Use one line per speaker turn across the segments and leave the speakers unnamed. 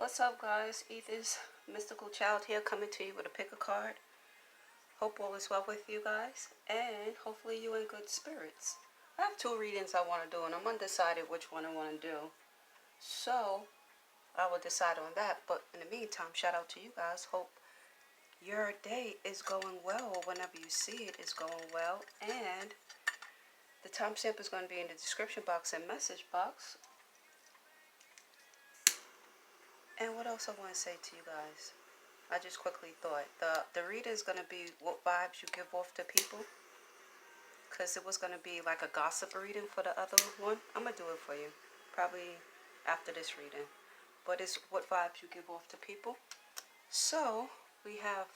What's up, guys? Ethan's mystical child here, coming to you with a pick a card. Hope all is well with you guys, and hopefully you in good spirits. I have two readings I want to do, and I'm undecided which one I want to do. So I will decide on that. But in the meantime, shout out to you guys. Hope your day is going well, or whenever you see it is going well. And the timestamp is going to be in the description box and message box. And what else I want to say to you guys? I just quickly thought the reader is going to be what vibes you give off to people, because it was going to be like a gossip reading for the other one. I'm going to do it for you probably after this reading, but it's what vibes you give off to people. So we have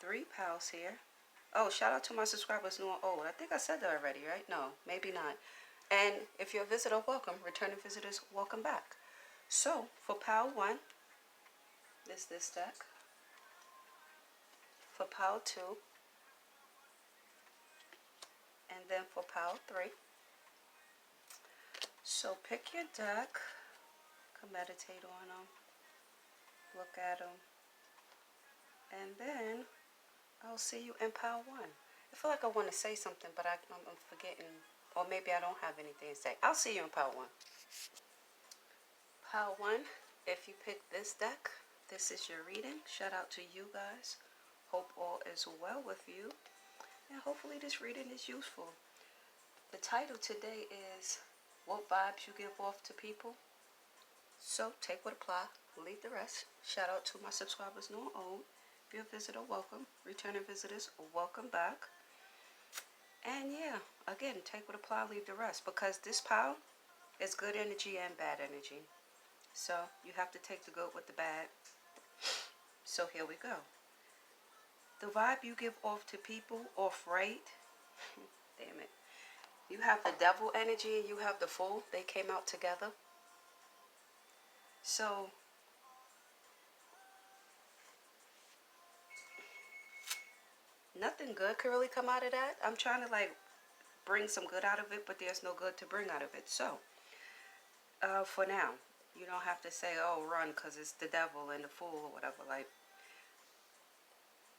3 pals here. Oh, shout out to my subscribers, new and old. I think I said that already, right? No, maybe not. And if you're a visitor, welcome. Returning visitors, welcome back. So for pal 1, this deck. For pile 2, and then for pile 3. So pick your deck, can meditate on them, look at them, and then I'll see you in pile 1. I feel like I want to say something, but I'm forgetting, or maybe I don't have anything to say. I'll see you in pile 1. Pile 1, if you pick this deck, this is your reading. Shout out to you guys. Hope all is well with you, and hopefully this reading is useful. The title today is what vibes you give off to people. So take what apply, leave the rest. Shout out to my subscribers, new and old. If you're a visitor, welcome. Returning visitors, welcome back. And yeah, again, take what apply, leave the rest, because this pile is good energy and bad energy. So you have to take the good with the bad. So here we go. The vibe you give off to people, off right. Damn it. You have the devil energy and you have the fool. They came out together. So nothing good could really come out of that. I'm trying to like bring some good out of it, but there's no good to bring out of it. So for now, you don't have to say, oh, run, because it's the devil and the fool or whatever. Like,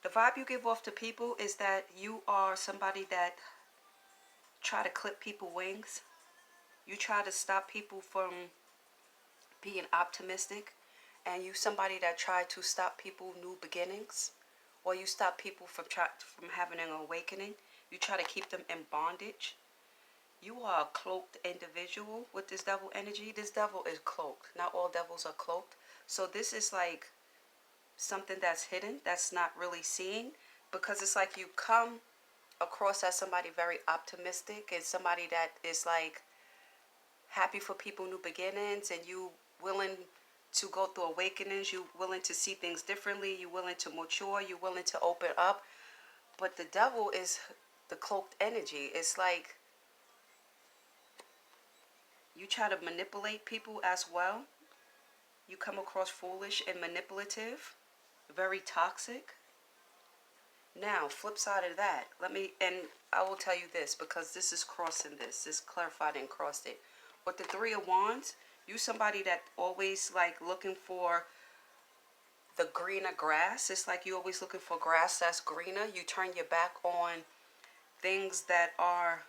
the vibe you give off to people is that you are somebody that try to clip people wings. You try to stop people from being optimistic, and you somebody that try to stop people new beginnings, or you stop people from having an awakening. You try to keep them in bondage. You are a cloaked individual with this devil energy. This devil is cloaked. Not all devils are cloaked. So this is like something that's hidden, that's not really seen, because it's like you come across as somebody very optimistic and somebody that is like happy for people new beginnings, and you willing to go through awakenings, you willing to see things differently, you willing to mature, you willing to open up. But the devil is the cloaked energy. It's like you try to manipulate people as well. You come across foolish and manipulative, very toxic. Now, flip side of that, and I will tell you this, because this is crossing this is clarified and crossed it. With the 3 of Wands, you somebody that always like looking for the greener grass. It's like you always looking for grass that's greener. You turn your back on things that are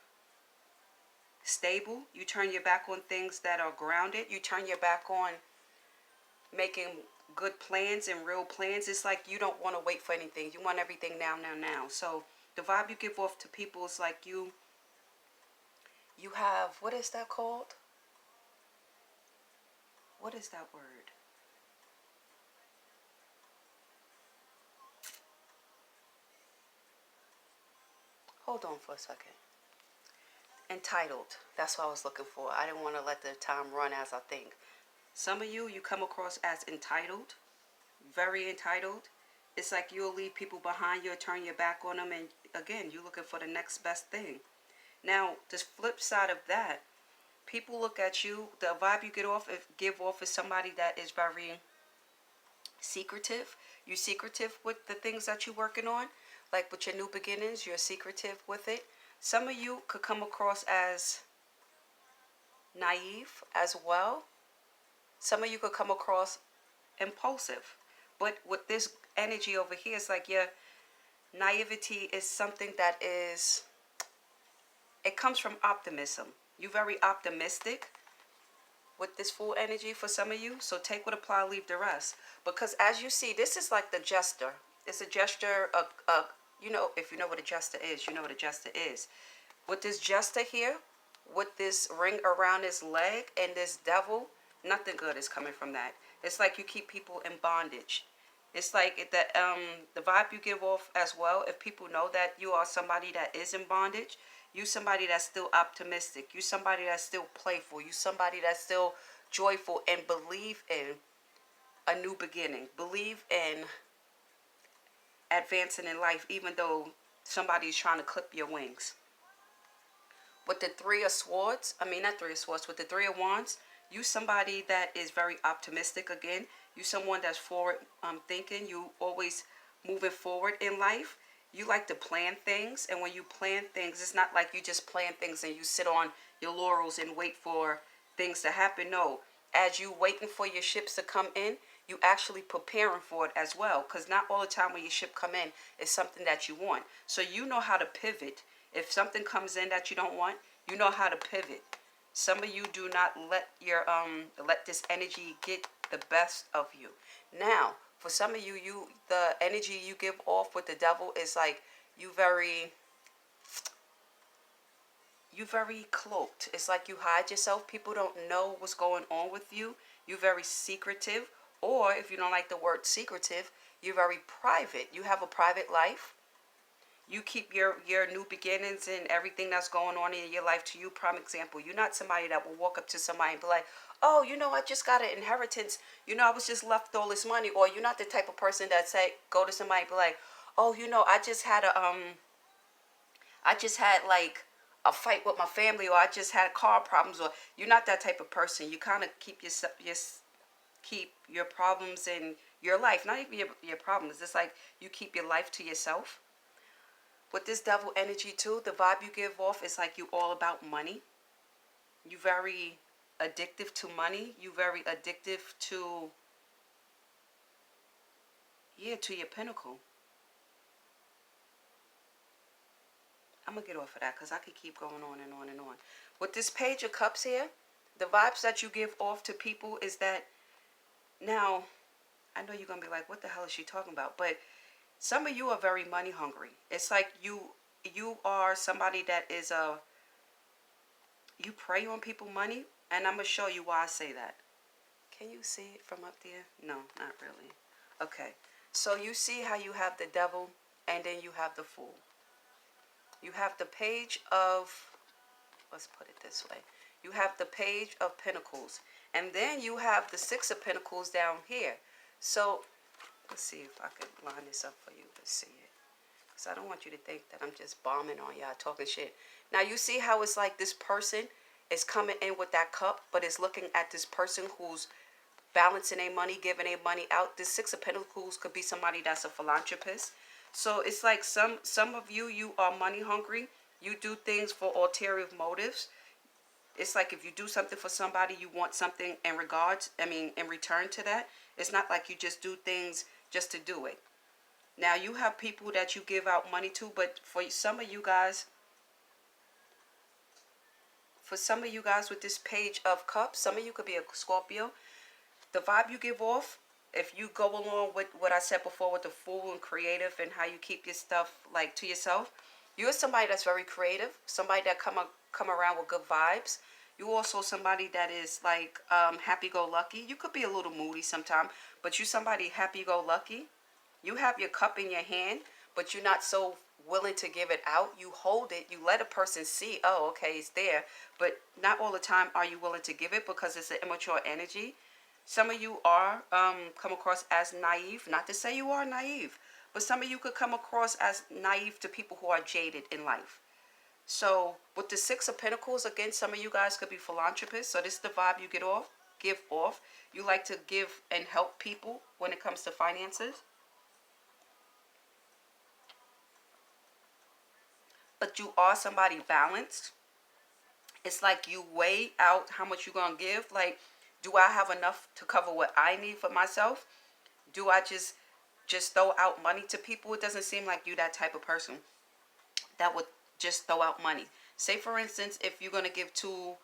stable. You turn your back on things that are grounded. You turn your back on making good plans and real plans. It's like you don't want to wait for anything. You want everything now. So the vibe you give off to people is like you have, what is that called? What is that word? Hold on for a second. Entitled. That's what I was looking for. I didn't want to let the time run as I think. Some of you come across as entitled, very entitled. It's like you'll leave people behind, you'll turn your back on them, and again, you're looking for the next best thing. Now, the flip side of that, people look at you, the vibe you give off is somebody that is very secretive. You're secretive with the things that you're working on. Like with your new beginnings, you're secretive with it. Some of you could come across as naive as well. Some of you could come across impulsive. But with this energy over here, it's like your naivety is something that is, it comes from optimism. You're very optimistic with this full energy for some of you. So take what apply, leave the rest. Because as you see, this is like the jester. It's a gesture, you know, if you know what a jester is, you know what a jester is. With this jester here, with this ring around his leg and this devil, nothing good is coming from that. It's like you keep people in bondage. It's like the vibe you give off as well. If people know that you are somebody that is in bondage, you somebody that's still optimistic. You somebody that's still playful. You somebody that's still joyful and believe in a new beginning. Believe in advancing in life, even though somebody's trying to clip your wings. With the three of swords, I mean not three of swords, with the three of wands, you somebody that is very optimistic again. You someone that's forward thinking. You always moving forward in life. You like to plan things, and when you plan things, it's not like you just plan things and you sit on your laurels and wait for things to happen. No, as you waiting for your ships to come in, you actually preparing for it as well. Because not all the time when your ship come in is something that you want. So you know how to pivot. If something comes in that you don't want, you know how to pivot. Some of you do not let your let this energy get the best of you. Now, for some of you, the energy you give off with the devil is like you very cloaked. It's like you hide yourself. People don't know what's going on with you. You're very secretive. Or if you don't like the word secretive, you're very private. You have a private life. You keep your new beginnings and everything that's going on in your life to you. Prime example, you're not somebody that will walk up to somebody and be like, oh, you know, I just got an inheritance. You know, I was just left all this money. Or you're not the type of person that say, go to somebody and be like, oh, you know, I just had like a fight with my family, or I just had car problems. Or you're not that type of person. You kind of keep keep your problems in your life, not even your problems. It's like you keep your life to yourself. With this devil energy too, the vibe you give off is like you all about money. You very addictive to money. You very addictive to, to your pinnacle. I'm going to get off of that because I could keep going on and on and on. With this page of cups here, the vibes that you give off to people is that, now, I know you're going to be like, what the hell is she talking about? But some of you are very money hungry. It's like you are somebody that is you prey on people money, and I'm going to show you why I say that. Can you see it from up there? No, not really. Okay. So you see how you have the devil and then you have the fool. You have the page of, let's put it this way. You have the page of pentacles, and then you have the six of pentacles down here. So let's see if I can line this up for you to see it. Because I don't want you to think that I'm just bombing on y'all, talking shit. Now you see how it's like this person is coming in with that cup, but is looking at this person who's balancing their money, giving their money out. This six of pentacles could be somebody that's a philanthropist. So it's like some of you are money hungry. You do things for ulterior motives. It's like if you do something for somebody, you want something in return to that. It's not like you just do things just to do it. Now you have people that you give out money to, but for some of you guys with this page of cups, some of you could be a Scorpio. The vibe you give off, if you go along with what I said before with the fool and creative and how you keep your stuff like to yourself, you're somebody that's very creative, somebody that come around with good vibes. You also somebody that is like happy-go-lucky. You could be a little moody sometimes, but you somebody happy-go-lucky. You have your cup in your hand, but you're not so willing to give it out. You hold it. You let a person see, oh, okay, it's there. But not all the time are you willing to give it because it's an immature energy. Some of you are come across as naive. Not to say you are naive, but some of you could come across as naive to people who are jaded in life. So with the six of pentacles, again, some of you guys could be philanthropists. So this is the vibe you give off. You like to give and help people when it comes to finances. But you are somebody balanced. It's like you weigh out how much you're going to give. Like, Do I have enough to cover what I need for myself? Do I just throw out money to people? It doesn't seem like you that type of person that would just throw out money. Say for instance, if you're going to give to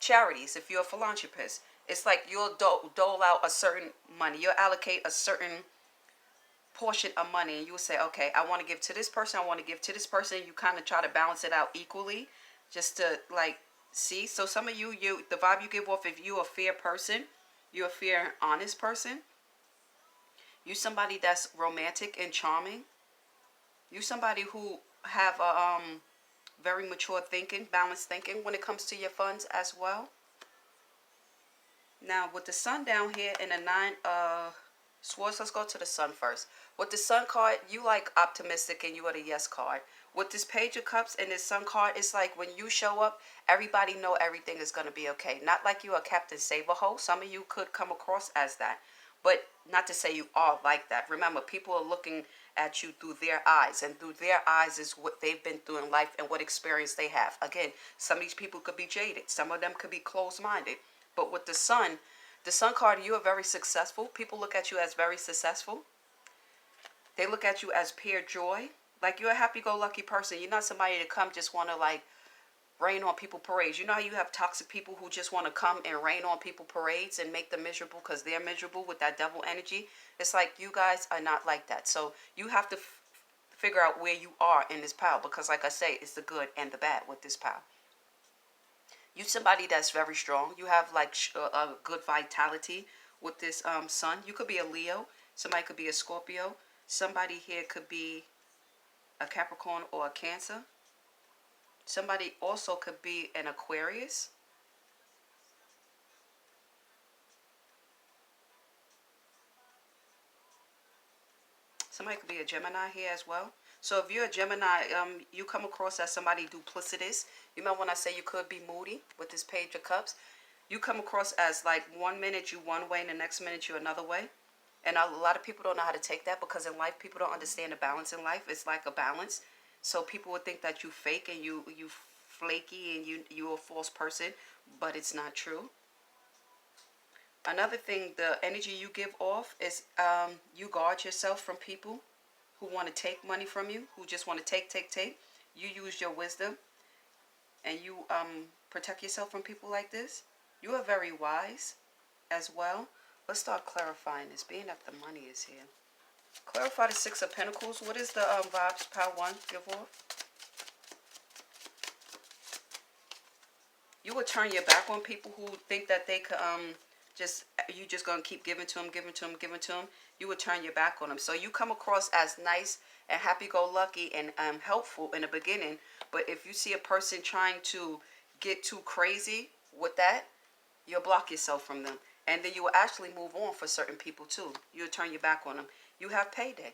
charities, if you're a philanthropist, it's like you'll dole out a certain money. You'll allocate a certain portion of money, and you will say, okay, I want to give to this person, I want to give to this person. You kind of try to balance it out equally, just to like see. So some of you, the vibe you give off, if you're a fair person, you're a fair, honest person, you somebody that's romantic and charming, you somebody who have a very mature thinking, balanced thinking when it comes to your funds as well. Now with the sun down here in the 9 swords, let's go to the sun first. With the sun card, you like optimistic and you are the yes card. With this page of cups and this sun card, it's like when you show up, everybody know everything is going to be okay. Not like you are Captain Save-A-Ho. Some of you could come across as that, but not to say you are like that. Remember, people are looking at you through their eyes, and through their eyes is what they've been through in life and what experience they have. Again, some of these people could be jaded, some of them could be closed-minded, but with the sun card, you are very successful. People look at you as very successful. They look at you as pure joy. Like you're a happy-go-lucky person. You're not somebody to come just want to like rain on people parades. You know how you have toxic people who just want to come and rain on people parades and make them miserable because they're miserable with that devil energy? It's like you guys are not like that. So you have to figure out where you are in this pile, because like I say, it's the good and the bad with this pile. You somebody that's very strong. You have like a good vitality with this sun. You could be a Leo. Somebody could be a Scorpio. Somebody here could be a Capricorn or a Cancer. Somebody also could be an Aquarius. Somebody could be a Gemini here as well. So if you're a Gemini, you come across as somebody duplicitous. You remember when I say you could be moody with this page of cups? You come across as like 1 minute you one way and the next minute you another way. And a lot of people don't know how to take that, because in life people don't understand the balance in life. It's like a balance. So people would think that you fake and you flaky and you're a false person, but it's not true. Another thing, the energy you give off is you guard yourself from people who want to take money from you, who just want to take. You use your wisdom and you protect yourself from people like this. You are very wise as well. Let's start clarifying this, being that the money is here. Clarify the Six of Pentacles. What is the vibes, Power 1, give off? You will turn your back on people who think that they could you just gonna keep giving to them. You would turn your back on them. So you come across as nice and happy-go-lucky and helpful in the beginning, but if you see a person trying to get too crazy with that, you'll block yourself from them, and then you will actually move on for certain people too. You'll turn your back on them. You have payday.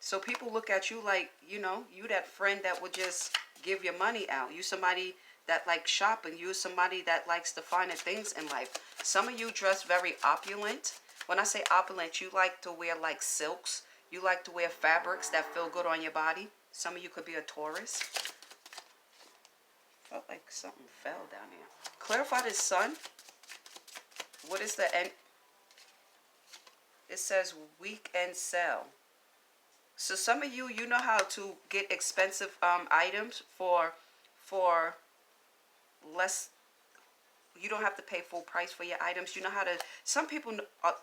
So people look at you like, you that friend that would just give your money out. You somebody that likes shopping. You somebody that likes the finer things in life. Some of you dress very opulent. When I say opulent, you like to wear like silks. You like to wear fabrics that feel good on your body. Some of you could be a Taurus. Felt like something fell down here. Clarify the sun. What is the end? It says weak and sell. So some of you, you know how to get expensive items for less. You don't have to pay full price for your items. You know how to. Some people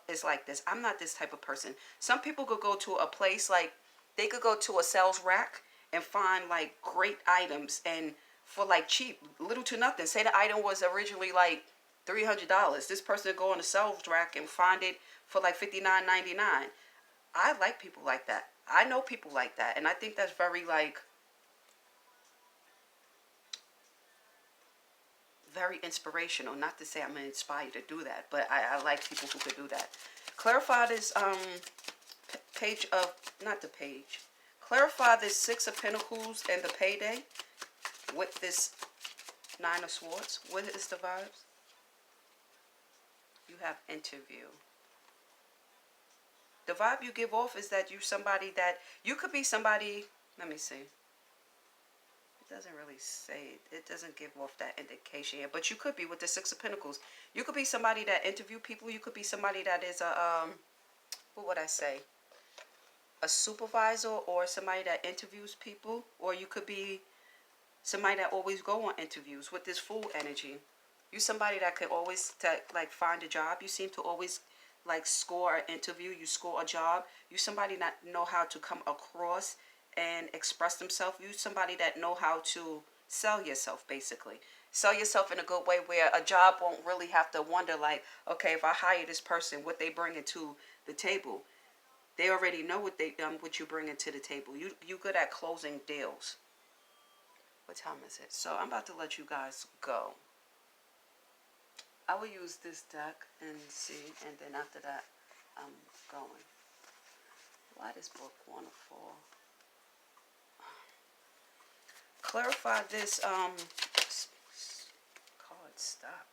is like this. I'm not this type of person. Some people could go to a place, like they could go to a sales rack and find like great items, and for like cheap, little to nothing. Say the item was originally like $300. This person go on the sales rack and find it for like $59.99. I like people like that. I know people like that, and I think that's very very inspirational. Not to say I'm inspired to do that, but I like people who could do that. Clarify this page of, not the page. Clarify this Six of Pentacles and the payday with this Nine of Swords. What is the vibes? You have interview. The vibe you give off is that you somebody that, you could be somebody, let me see. doesn't really say, it doesn't give off that indication yet. But you could be with the Six of Pentacles. You could be somebody that interview people. You could be somebody that is a, what would I say? A supervisor or somebody that interviews people. Or you could be somebody that always go on interviews with this Fool energy. You somebody that could always like find a job. You seem to always like score an interview. You score a job. You somebody that know how to come across and express themselves. You somebody that know how to sell yourself, basically. Sell yourself in a good way where a job won't really have to wonder like, okay, if I hire this person, what they bring to the table. They already know what you bring to the table. You good at closing deals. What time is it? So I'm about to let you guys go. I will use this deck and see, and then after that, I'm going. Why does book want to fall? Clarify this, card, stop.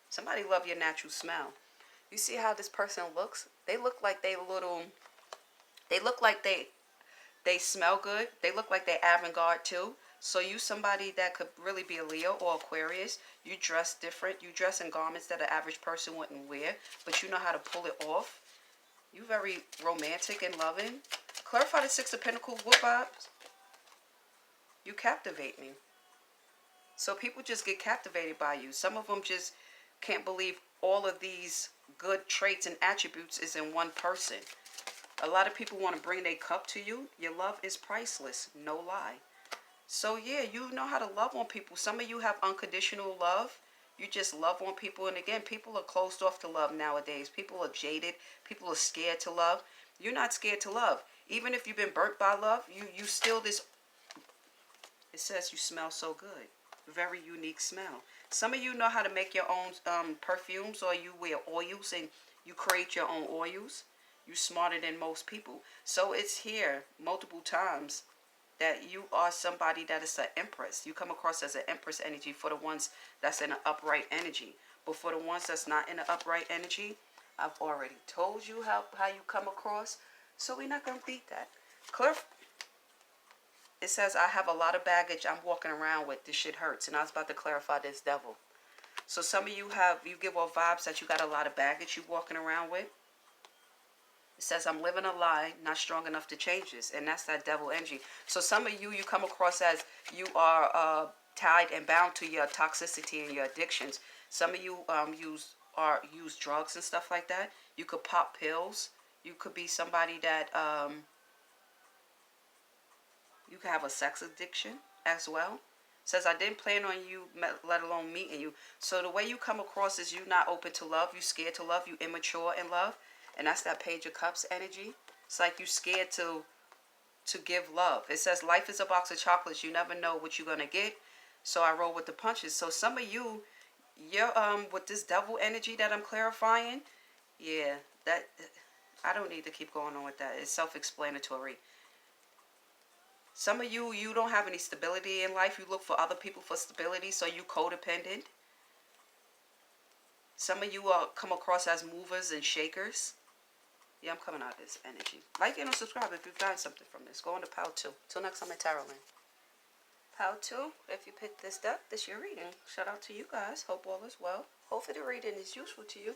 Somebody love your natural smell. You see how this person looks? They look like they smell good. They look like they avant-garde too. So you somebody that could really be a Leo or Aquarius. You dress different. You dress in garments that an average person wouldn't wear, but you know how to pull it off. You very romantic and loving. Clarify the Six of Pentacles. What vibes? You captivate me. So people just get captivated by you. Some of them just can't believe all of these good traits and attributes is in one person. A lot of people want to bring their cup to you. Your love is priceless. No lie. So yeah, you know how to love on people. Some of you have unconditional love. You just love on people. And again, people are closed off to love nowadays. People are jaded. People are scared to love. You're not scared to love. Even if you've been burnt by love, you still this. It says you smell so good. Very unique smell. Some of you know how to make your own perfumes, or you wear oils and you create your own oils. You're smarter than most people. So it's here multiple times that you are somebody that is an empress. You come across as an empress energy for the ones that's in an upright energy. But for the ones that's not in an upright energy, I've already told you how you come across. So we're not going to beat that. Cliff, it says, I have a lot of baggage I'm walking around with. This shit hurts. And I was about to clarify this devil. So some of you give off vibes that you got a lot of baggage you walking around with. It says, I'm living a lie, not strong enough to change this. And that's that devil energy. So some of you come across as you are tied and bound to your toxicity and your addictions. Some of you use drugs and stuff like that. You could pop pills. You could be somebody that you could have a sex addiction as well. It says, I didn't plan on you, let alone meeting you. So the way you come across is you not open to love. You scared to love. You immature in love. And that's that Page of Cups energy. It's like you scared to give love. It says life is a box of chocolates. You never know what you're going to get. So I roll with the punches. So some of you're with this devil energy that I'm clarifying. Yeah, that I don't need to keep going on with that. It's self-explanatory. Some of you don't have any stability in life. You look for other people for stability. So you codependent. Some of you come across as movers and shakers. Yeah, I'm coming out of this energy. Like and subscribe if you've gotten something from this. Go on to Pile 2. Till next time at Tarotland. Pile 2, if you picked this deck, this your reading. Shout out to you guys. Hope all is well. Hopefully the reading is useful to you.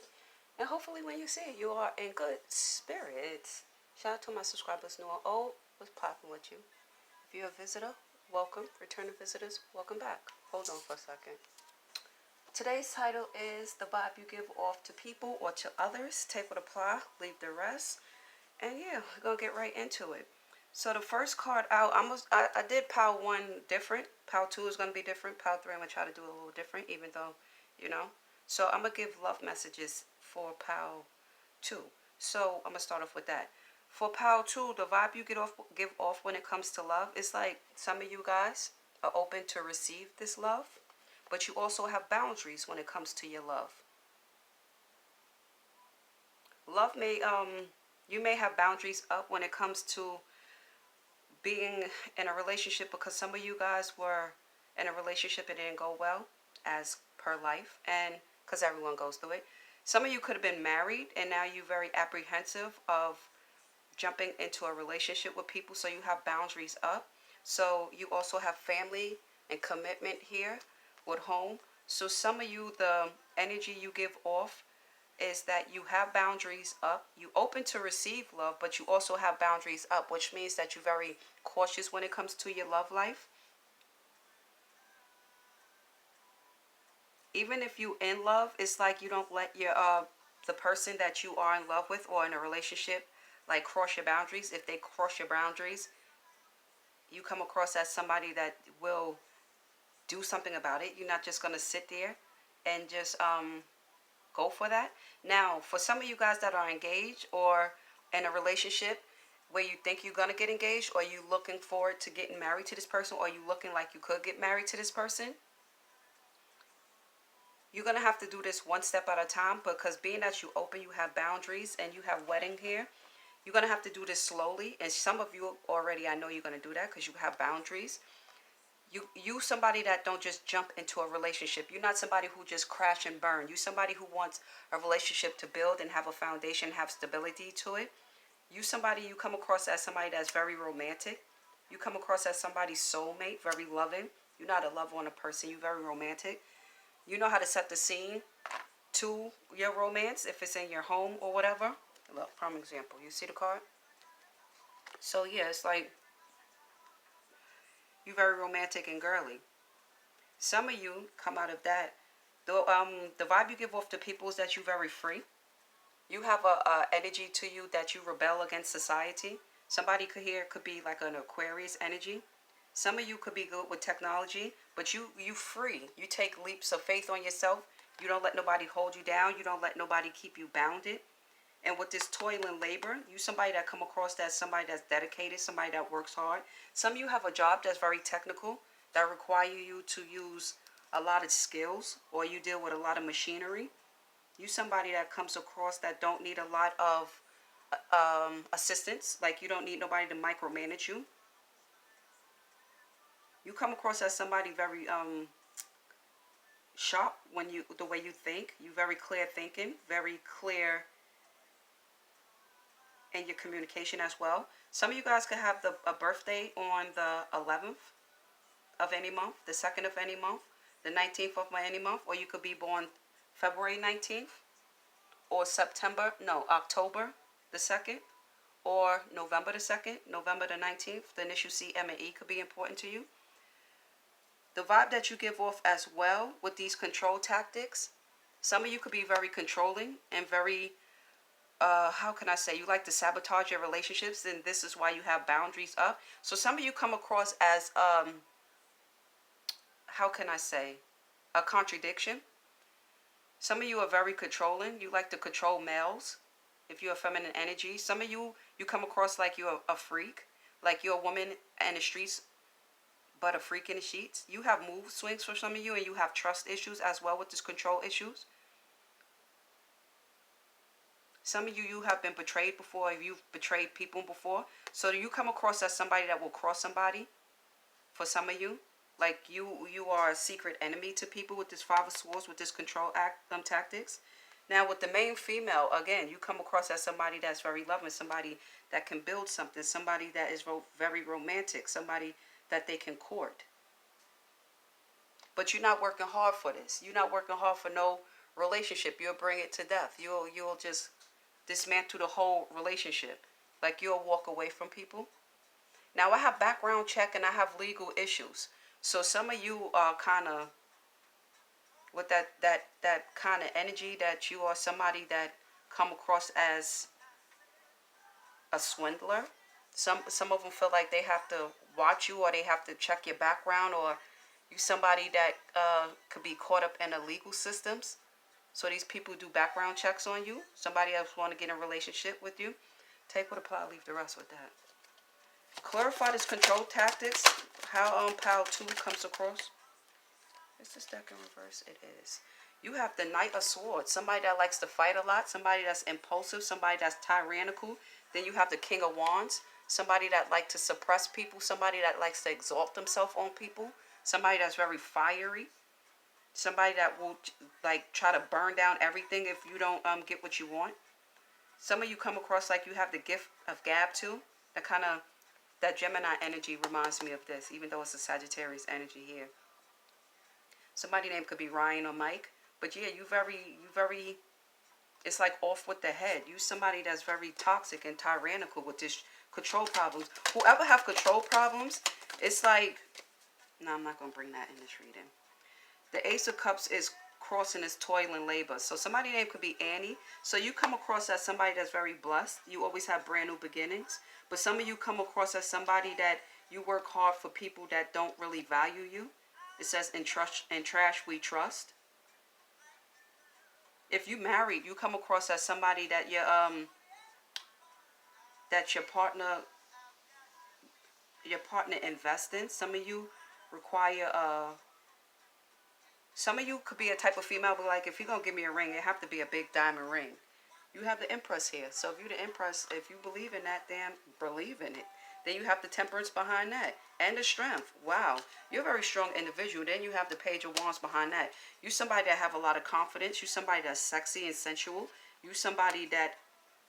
And hopefully when you see it, you are in good spirits. Shout out to my subscribers, new and old. What's popping with you? If you're a visitor, welcome. Returning visitors, welcome back. Hold on for a second. Today's title is The Vibe You Give Off to People or to Others. Take what apply, leave the rest. And yeah, we're going to get right into it. So the first card out, I did Pile 1 different. Pile 2 is going to be different. Pile 3 I'm going to try to do a little different, even though, So I'm going to give love messages for Pile 2. So I'm going to start off with that. For Pile 2, the vibe you give off when it comes to love is like some of you guys are open to receive this love. But you also have boundaries when it comes to your love. Love you may have boundaries up when it comes to being in a relationship because some of you guys were in a relationship and it didn't go well as per life and because everyone goes through it. Some of you could have been married and now you're very apprehensive of jumping into a relationship with people, so you have boundaries up. So you also have family and commitment here with home. So some of you, the energy you give off is that you have boundaries up. You open to receive love, but you also have boundaries up, which means that you're very cautious when it comes to your love life. Even if you in love, it's like you don't let your the person that you are in love with or in a relationship like cross your boundaries. If they cross your boundaries, you come across as somebody that will do something about it. You're not just gonna sit there and just go for that. Now, for some of you guys that are engaged or in a relationship where you think you're gonna get engaged, or you looking forward to getting married to this person, or you looking like you could get married to this person, you're going to have to do this one step at a time, because being that you open, you have boundaries, and you have wedding here, you're going to have to do this slowly. And some of you already, I know you're going to do that because you have boundaries. You somebody that don't just jump into a relationship. You're not somebody who just crash and burn. You somebody who wants a relationship to build and have a foundation, have stability to it. You come across as somebody that's very romantic. You come across as somebody's soulmate, very loving. You're not a love on a person. You're very romantic. You know how to set the scene to your romance if it's in your home or whatever. Look, prime example. You see the card? So yeah, it's like you're very romantic and girly. Some of you come out of that. The vibe you give off to people is that you're very free. You have a energy to you that you rebel against society. Somebody could be like an Aquarius energy. Some of you could be good with technology, but you free. You take leaps of faith on yourself. You don't let nobody hold you down. You don't let nobody keep you bounded. And with this toil and labor, you somebody that come across as somebody that's dedicated, somebody that works hard. Some of you have a job that's very technical, that require you to use a lot of skills, or you deal with a lot of machinery. You somebody that comes across that don't need a lot of assistance. Like you don't need nobody to micromanage you. You come across as somebody very sharp when the way you think. You very clear thinking, very clear in your communication as well. Some of you guys could have a birthday on the 11th of any month, the 2nd of any month, the 19th of any month, or you could be born February 19th, or October the 2nd, or November the 2nd, November the 19th. The initial C, M, and E could be important to you. The vibe that you give off as well with these control tactics, some of you could be very controlling and very, how can I say, you like to sabotage your relationships, and this is why you have boundaries up. So some of you come across as, how can I say, a contradiction. Some of you are very controlling. You like to control males if you're a feminine energy. Some of you come across like you're a freak, like you're a woman in the streets, but a freak in the sheets. You have mood swings for some of you, and you have trust issues as well with this control issues. Some of you have been betrayed before. You've betrayed people before. So you come across as somebody that will cross somebody. For some of you, like you are a secret enemy to people with this Five of Swords, with this control tactics. Now with the main female, again, you come across as somebody that's very loving, somebody that can build something, somebody that is very romantic, somebody that they can court. But you're not working hard for this. You're not working hard for no relationship. You'll bring it to death. You'll just dismantle the whole relationship. Like you'll walk away from people. Now I have background check and I have legal issues. So some of you are kind of with that kind of energy, that you are somebody that come across as a swindler. Some of them feel like they have to watch you, or they have to check your background, or you somebody that could be caught up in the legal systems. So these people do background checks on you. Somebody else want to get in a relationship with you. Take what apply, leave the rest with that. Clarify this control tactics. How Pile 2 comes across. Is this deck in reverse? It is. You have the Knight of Swords. Somebody that likes to fight a lot. Somebody that's impulsive. Somebody that's tyrannical. Then you have the King of Wands. Somebody that likes to suppress people. Somebody that likes to exalt themselves on people. Somebody that's very fiery. Somebody that will like try to burn down everything if you don't get what you want. Some of you come across like you have the gift of gab too. That kind of that Gemini energy reminds me of this, even though it's a Sagittarius energy here. Somebody name could be Ryan or Mike, but yeah, you very, it's like off with the head. You somebody that's very toxic and tyrannical with this control problems. Whoever have control problems, it's like, no, I'm not going to bring that in this reading. The Ace of Cups is crossing his toil and labor. So somebody name could be Annie. So you come across as somebody that's very blessed. You always have brand new beginnings. But some of you come across as somebody that you work hard for people that don't really value you. It says in trash we trust. If you married, you come across as somebody that your partner invests in. Some of you require some of you could be a type of female, but like if you're gonna give me a ring, it have to be a big diamond ring. You have the Empress here. So if you're the Empress, if you believe in that, damn, believe in it. Then you have the Temperance behind that. And the Strength. Wow. You're a very strong individual. Then you have the Page of Wands behind that. You somebody that have a lot of confidence. You somebody that's sexy and sensual. You somebody that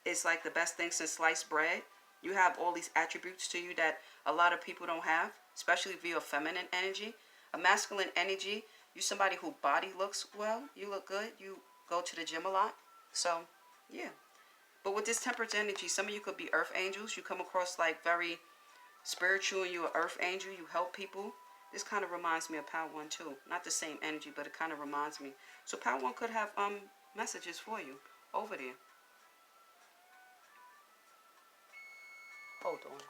is like the best thing since sliced bread. You have all these attributes to you that a lot of people don't have. Especially if you're a feminine energy. A masculine energy. You somebody who body looks well. You look good. You go to the gym a lot. So, yeah. But with this Temperance energy, some of you could be earth angels. You come across like very spiritual and you're an earth angel. You help people. This kind of reminds me of Power 1 too. Not the same energy, but it kind of reminds me. So Power 1 could have messages for you over there. Hold on.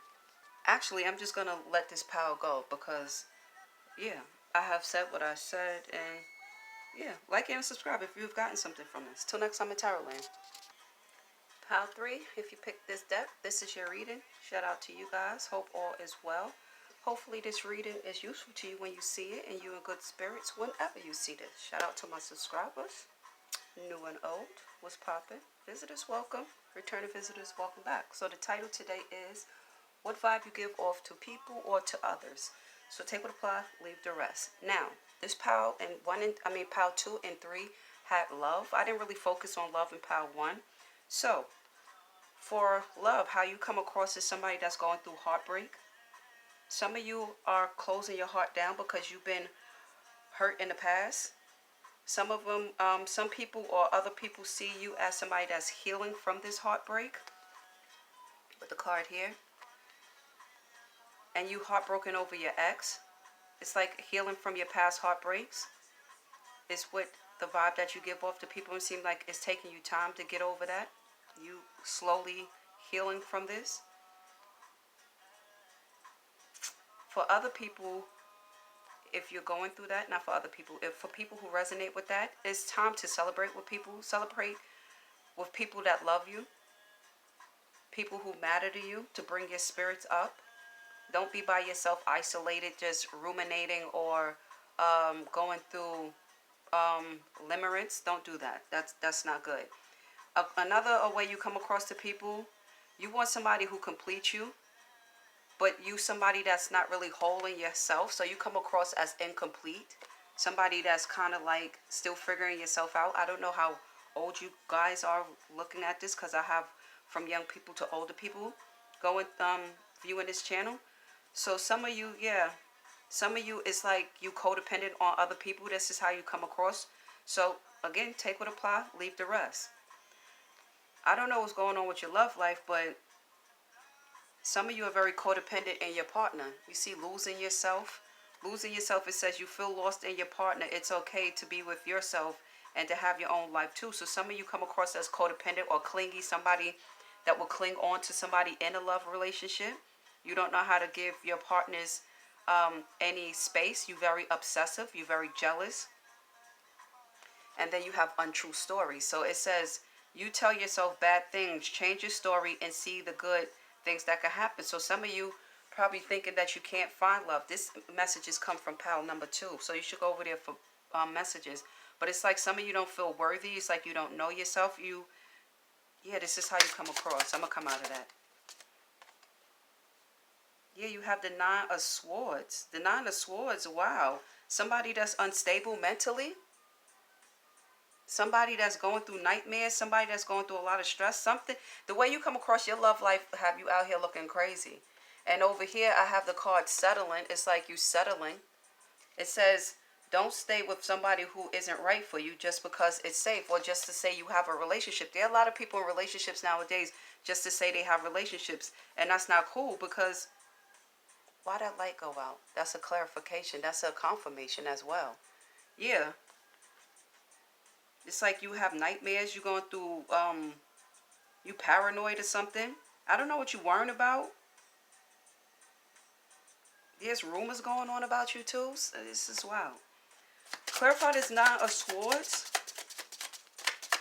Actually, I'm just going to let this power go because, yeah, I have said what I said. And, yeah, like and subscribe if you've gotten something from this. Till next time in Tarotland. Pile 3, if you picked this deck, this is your reading. Shout out to you guys. Hope all is well. Hopefully this reading is useful to you when you see it and you're in good spirits whenever you see this. Shout out to my subscribers, new and old. What's poppin'? Visitors, welcome. Returning visitors, welcome back. So the title today is what vibe you give off to people or to others. So take what apply, leave the rest. Now, this pile and pile 2 and 3 had love. I didn't really focus on love in pile 1. So, for love, how you come across as somebody that's going through heartbreak. Some of you are closing your heart down because you've been hurt in the past. Some of them, some people or other people see you as somebody that's healing from this heartbreak. With the card here. And you heartbroken over your ex. It's like healing from your past heartbreaks. It's what the vibe that you give off to people. It seems like it's taking you time to get over that. You slowly healing from this. For other people, if you're going through that, not for other people, if for people who resonate with that, it's time to celebrate with people. Celebrate with people that love you. People who matter to you, to bring your spirits up. Don't be by yourself, isolated, just ruminating or going through limerence. Don't do that. That's not good. Another way you come across to people, you want somebody who completes you, but you somebody that's not really whole in yourself. So you come across as incomplete. Somebody that's kind of like still figuring yourself out. I don't know how old you guys are looking at this because I have from young people to older people going viewing this channel. So some of you, yeah, some of you is like you codependent on other people. This is how you come across. So again, take what apply, leave the rest. I don't know what's going on with your love life, but some of you are very codependent in your partner. You see losing yourself. Losing yourself, it says you feel lost in your partner. It's okay to be with yourself and to have your own life too. So some of you come across as codependent or clingy, somebody that will cling on to somebody in a love relationship. You don't know how to give your partners any space. You're very obsessive. You're very jealous. And then you have untrue stories. So it says you tell yourself bad things. Change your story and see the good things that could happen. So some of you probably thinking that you can't find love. This message has come from pile number 2. So you should go over there for messages. But it's like some of you don't feel worthy. It's like you don't know yourself. Yeah, this is how you come across. I'm going to come out of that. Yeah, you have the 9 of Swords. The 9 of Swords, wow. Somebody that's unstable mentally. Somebody that's going through nightmares. Somebody that's going through a lot of stress. Something. The way you come across your love life have you out here looking crazy. And over here, I have the card settling. It's like you settling. It says, don't stay with somebody who isn't right for you just because it's safe or just to say you have a relationship. There are a lot of people in relationships nowadays just to say they have relationships. And that's not cool because why that light go out? That's a clarification. That's a confirmation as well. Yeah. It's like you have nightmares. You're going through, you paranoid or something. I don't know what you're worrying about. There's rumors going on about you too. This is wild. Clarify this Nine of Swords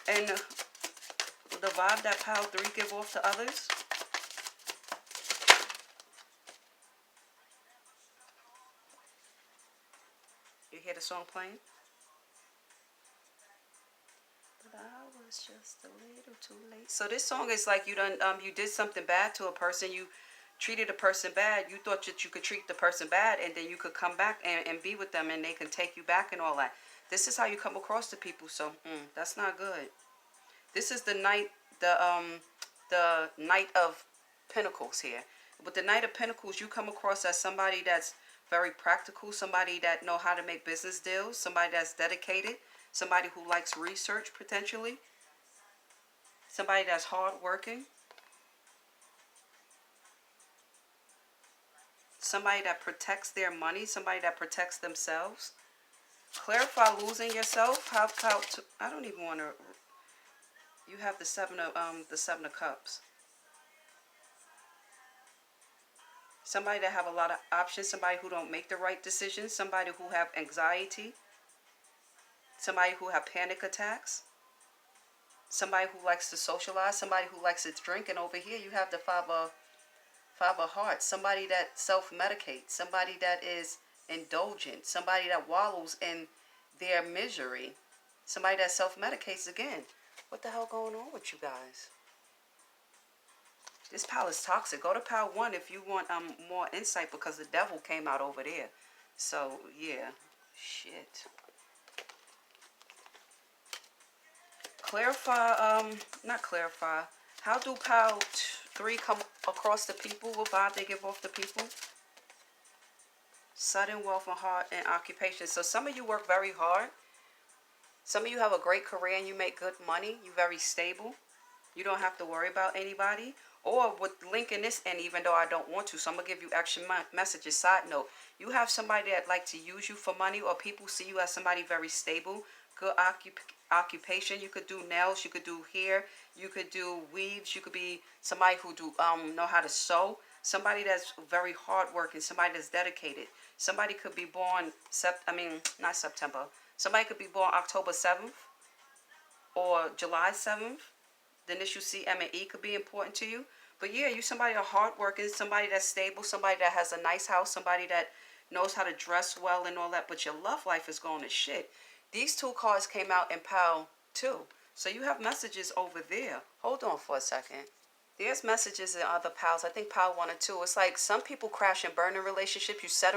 and the vibe that Pile 3 give off to others. You hear the song playing? But I was just a little too late. So this song is like you done you did something bad to a person. You treated a person bad. You thought that you could treat the person bad and then you could come back and be with them and they can take you back and all that. This is how you come across to people. So that's not good. This is the Knight of Pentacles here. With the Knight of Pentacles, you come across as somebody that's very practical, somebody that know how to make business deals, somebody that's dedicated, somebody who likes research potentially, somebody that's hardworking, somebody that protects their money, somebody that protects themselves. Clarify losing yourself. I don't even want to. You have the Seven of Cups. Somebody that have a lot of options, somebody who don't make the right decisions, somebody who have anxiety, somebody who have panic attacks, somebody who likes to socialize, somebody who likes to drink, and over here you have the Five of Hearts, somebody that self-medicates, somebody that is indulgent, somebody that wallows in their misery, somebody that self-medicates again. What the hell going on with you guys? This pile is toxic. Go to pile 1 if you want more insight because the devil came out over there. So, yeah. Shit. Clarify, not clarify. How do pile 3 come across the people? What vibe they give off the people? Sudden wealth and heart and occupation. So some of you work very hard. Some of you have a great career and you make good money. You're very stable. You don't have to worry about anybody. Or with linking this in, even though I don't want to. So I'm going to give you action messages. Side note. You have somebody that like to use you for money, or people see you as somebody very stable. Good occupation. You could do nails. You could do hair. You could do weaves. You could be somebody who do know how to sew. Somebody that's very hardworking. Somebody that's dedicated. Somebody could be born, not September. Somebody could be born October 7th or July 7th. The initial C, M, and E could be important to you. But yeah, you somebody that's hardworking, somebody that's stable, somebody that has a nice house, somebody that knows how to dress well and all that. But your love life is going to shit. These 2 cards came out in pile 2. So you have messages over there. Hold on for a second. There's messages in other piles. I think pile 1 and 2. It's like some people crash and burn in relationships. You settle